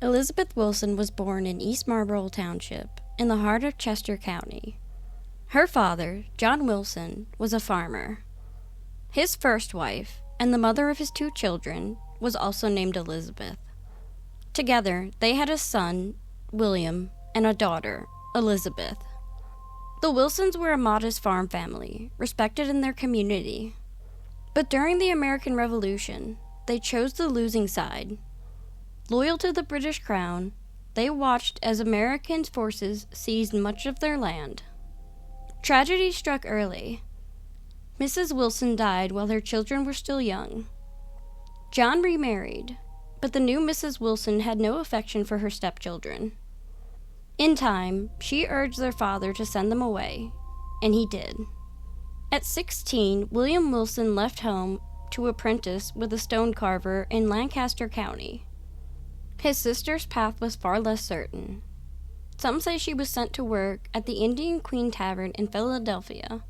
Elizabeth Wilson was born in East Marlborough Township, in the heart of Chester County. Her father, John Wilson, was a farmer. His first wife, and the mother of his 2 children, was also named Elizabeth. Together, they had a son, William, and a daughter, Elizabeth. The Wilsons were a modest farm family, respected in their community. But during the American Revolution, they chose the losing side. Loyal to the British Crown, they watched as American forces seized much of their land. Tragedy struck early. Mrs. Wilson died while her children were still young. John remarried, but the new Mrs. Wilson had no affection for her stepchildren. In time, she urged their father to send them away, and he did. At 16, William Wilson left home to apprentice with a stone carver in Lancaster County. His sister's path was far less certain. Some say she was sent to work at the Indian Queen Tavern in Philadelphia.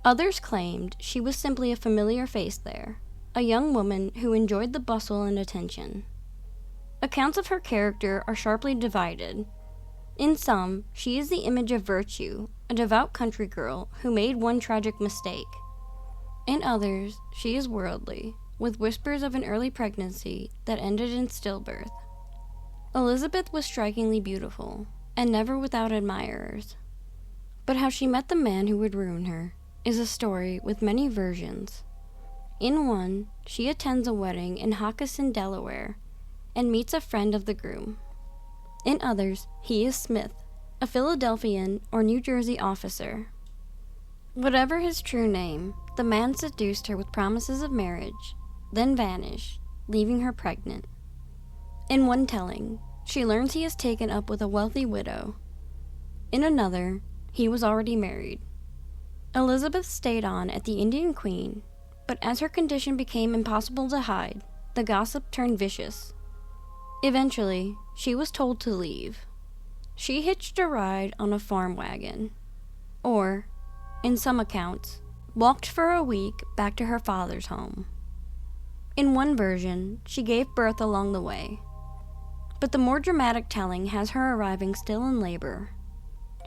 Others claimed she was simply a familiar face there, a young woman who enjoyed the bustle and attention. Accounts of her character are sharply divided. In some, she is the image of virtue, a devout country girl who made one tragic mistake. In others, she is worldly, with whispers of an early pregnancy that ended in stillbirth. Elizabeth was strikingly beautiful, and never without admirers. But how she met the man who would ruin her is a story with many versions. In one, she attends a wedding in Hockessin, Delaware, and meets a friend of the groom. In others, he is Smith, a Philadelphian or New Jersey officer. Whatever his true name, the man seduced her with promises of marriage, then vanished, leaving her pregnant. In one telling, she learns he is taken up with a wealthy widow. In another, he was already married. Elizabeth stayed on at the Indian Queen, but as her condition became impossible to hide, the gossip turned vicious. Eventually, she was told to leave. She hitched a ride on a farm wagon, or, in some accounts, walked for a week back to her father's home. In one version, she gave birth along the way, but the more dramatic telling has her arriving still in labor.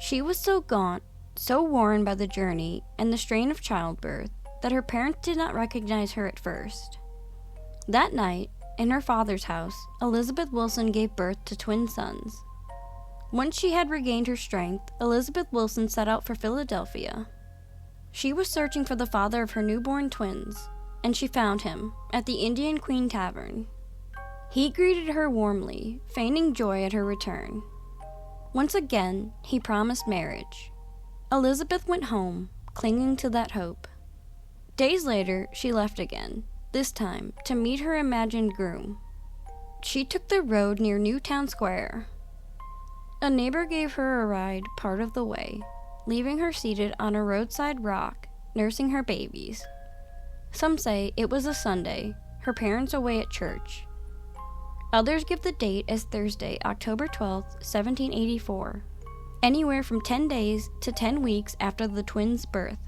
She was so gaunt, so worn by the journey and the strain of childbirth, that her parents did not recognize her at first. That night, in her father's house, Elizabeth Wilson gave birth to twin sons. Once she had regained her strength, Elizabeth Wilson set out for Philadelphia. She was searching for the father of her newborn twins, and she found him at the Indian Queen Tavern. He greeted her warmly, feigning joy at her return. Once again, he promised marriage. Elizabeth went home, clinging to that hope. Days later, she left again, this time to meet her imagined groom. She took the road near Newtown Square. A neighbor gave her a ride part of the way, leaving her seated on a roadside rock, nursing her babies. Some say it was a Sunday, her parents away at church. Others give the date as Thursday, October 12, 1784, anywhere from 10 days to 10 weeks after the twins' birth.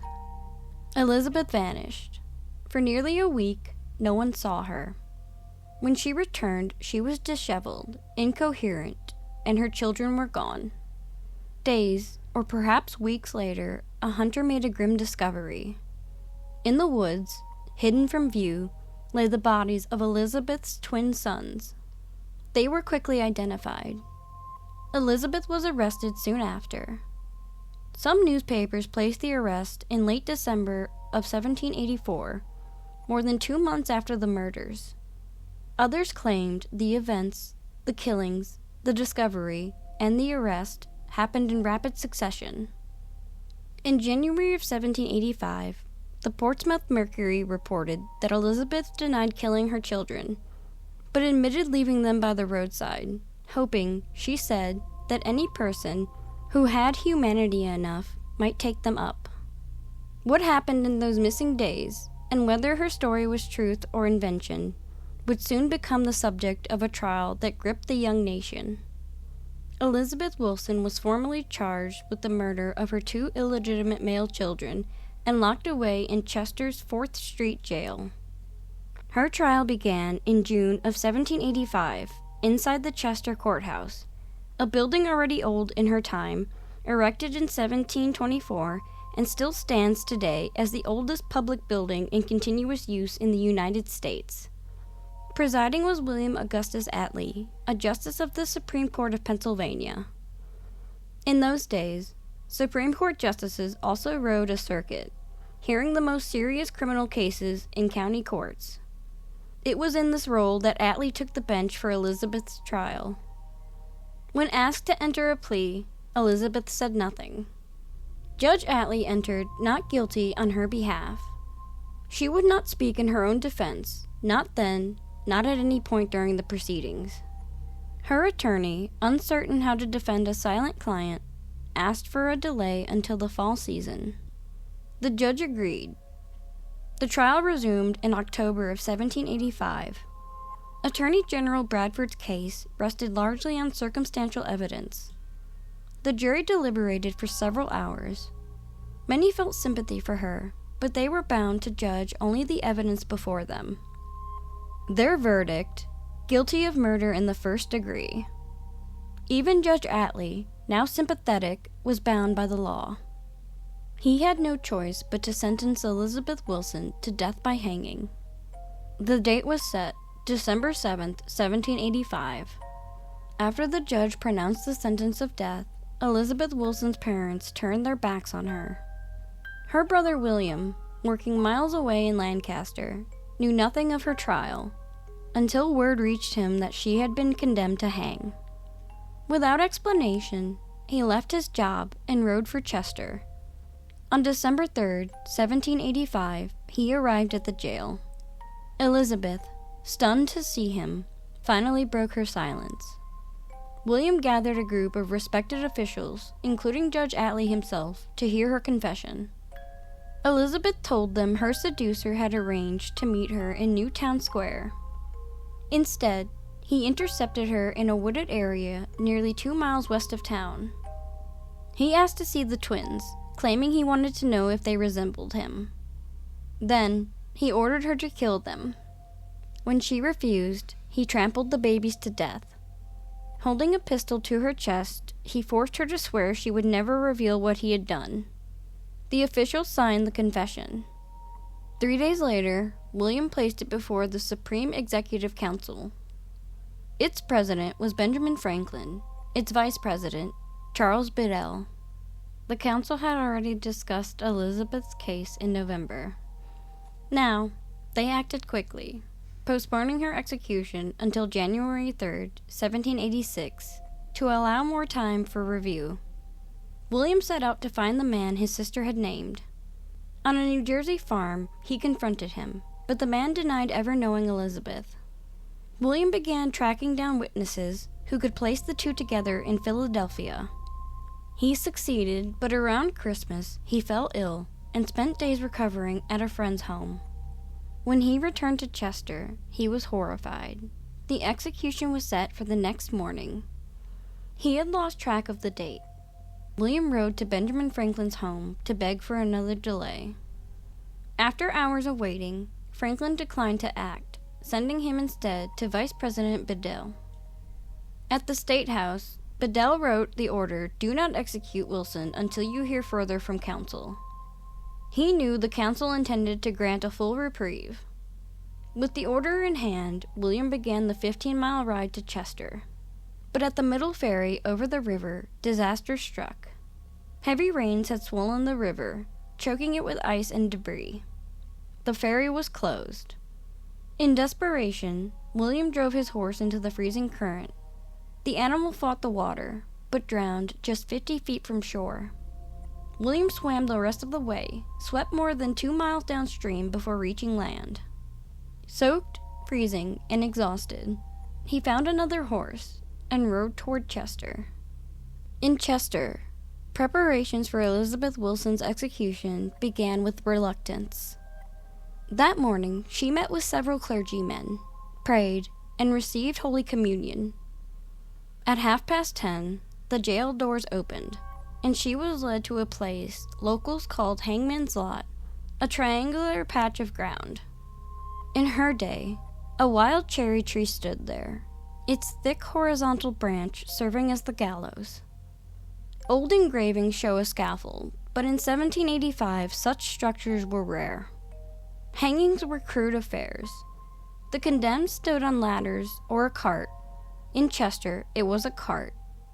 Elizabeth vanished. For nearly a week, no one saw her. When she returned, she was disheveled, incoherent, and her children were gone. Days, or perhaps weeks later, a hunter made a grim discovery. In the woods, hidden from view, lay the bodies of Elizabeth's twin sons. They were quickly identified. Elizabeth was arrested soon after. Some newspapers placed the arrest in late December of 1784, more than 2 months after the murders. Others claimed the events, the killings, the discovery, and the arrest happened in rapid succession. In January of 1785, the Portsmouth Mercury reported that Elizabeth denied killing her children, but admitted leaving them by the roadside, hoping, she said, that any person who had humanity enough might take them up. What happened in those missing days, and whether her story was truth or invention, would soon become the subject of a trial that gripped the young nation. Elizabeth Wilson was formally charged with the murder of her 2 illegitimate male children and locked away in Chester's 4th Street jail. Her trial began in June of 1785 inside the Chester Courthouse, a building already old in her time, erected in 1724, and still stands today as the oldest public building in continuous use in the United States. Presiding was William Augustus Attlee, a justice of the Supreme Court of Pennsylvania. In those days, Supreme Court justices also rode a circuit, hearing the most serious criminal cases in county courts. It was in this role that Attlee took the bench for Elizabeth's trial. When asked to enter a plea, Elizabeth said nothing. Judge Attlee entered not guilty on her behalf. She would not speak in her own defense, not then, not at any point during the proceedings. Her attorney, uncertain how to defend a silent client, asked for a delay until the fall season. The judge agreed. The trial resumed in October of 1785. Attorney General Bradford's case rested largely on circumstantial evidence. The jury deliberated for several hours. Many felt sympathy for her, but they were bound to judge only the evidence before them. Their verdict: guilty of murder in the first degree. Even Judge Attlee, now sympathetic, was bound by the law. He had no choice but to sentence Elizabeth Wilson to death by hanging. The date was set, December 7th, 1785. After the judge pronounced the sentence of death, Elizabeth Wilson's parents turned their backs on her. Her brother William, working miles away in Lancaster, knew nothing of her trial, until word reached him that she had been condemned to hang. Without explanation, he left his job and rode for Chester. On December 3rd, 1785, he arrived at the jail. Elizabeth, stunned to see him, finally broke her silence. William gathered a group of respected officials, including Judge Attlee himself, to hear her confession. Elizabeth told them her seducer had arranged to meet her in Newtown Square. Instead, he intercepted her in a wooded area nearly 2 miles west of town. He asked to see the twins, claiming he wanted to know if they resembled him. Then, he ordered her to kill them. When she refused, he trampled the babies to death. Holding a pistol to her chest, he forced her to swear she would never reveal what he had done. The officials signed the confession. 3 days later, William placed it before the Supreme Executive Council. Its president was Benjamin Franklin, its vice president, Charles Biddell. The council had already discussed Elizabeth's case in November. Now, they acted quickly, postponing her execution until January 3rd, 1786, to allow more time for review. William set out to find the man his sister had named. On a New Jersey farm, he confronted him, but the man denied ever knowing Elizabeth. William began tracking down witnesses who could place the two together in Philadelphia. He succeeded, but around Christmas, he fell ill and spent days recovering at a friend's home. When he returned to Chester, he was horrified. The execution was set for the next morning. He had lost track of the date. William rode to Benjamin Franklin's home to beg for another delay. After hours of waiting, Franklin declined to act, sending him instead to Vice President Biddell. At the State House, Biddell wrote the order, "Do not execute Wilson until you hear further from counsel." He knew the council intended to grant a full reprieve. With the order in hand, William began the 15-mile ride to Chester. But at the middle ferry over the river, disaster struck. Heavy rains had swollen the river, choking it with ice and debris. The ferry was closed. In desperation, William drove his horse into the freezing current. The animal fought the water, but drowned just 50 feet from shore. William swam the rest of the way, swept more than 2 miles downstream before reaching land. Soaked, freezing, and exhausted, he found another horse and rode toward Chester. In Chester, preparations for Elizabeth Wilson's execution began with reluctance. That morning, she met with several clergymen, prayed, and received Holy Communion. At 10:30, the jail doors opened, and she was led to a place locals called Hangman's Lot, a triangular patch of ground. In her day, a wild cherry tree stood there. its thick horizontal branch serving as the gallows. Old engravings show a scaffold, but in 1785 such structures were rare. Hangings were crude affairs. The condemned stood on ladders or a cart. In Chester, it was a cart,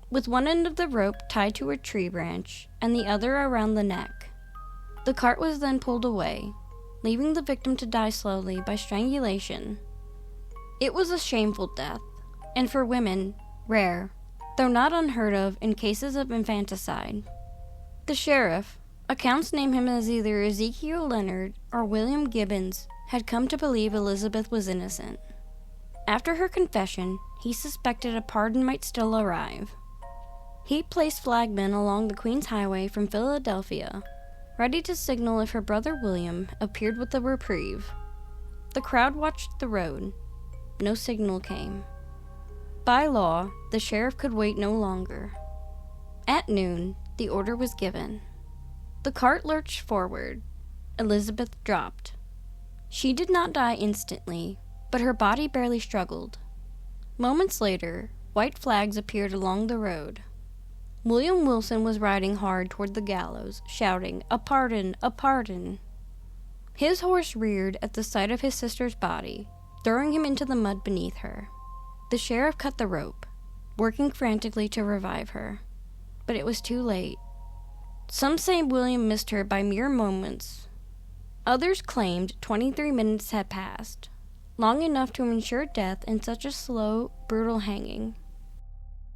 with one end of the rope tied to a tree branch and the other around the neck. The cart was then pulled away, leaving the victim to die slowly by strangulation. It was a shameful death, and for women, rare, though not unheard of in cases of infanticide. The sheriff, accounts name him as either Ezekiel Leonard or William Gibbons, had come to believe Elizabeth was innocent. After her confession, he suspected a pardon might still arrive. He placed flagmen along the Queens Highway from Philadelphia, ready to signal if her brother William appeared with a reprieve. The crowd watched the road. No signal came. By law, the sheriff could wait no longer. At noon, the order was given. The cart lurched forward. Elizabeth dropped. She did not die instantly, but her body barely struggled. Moments later, white flags appeared along the road. William Wilson was riding hard toward the gallows, shouting, "A pardon! A pardon!" His horse reared at the sight of his sister's body, throwing him into the mud beneath her. The sheriff cut the rope, working frantically to revive her. But it was too late. Some say William missed her by mere moments. Others claimed 23 minutes had passed, long enough to ensure death in such a slow, brutal hanging.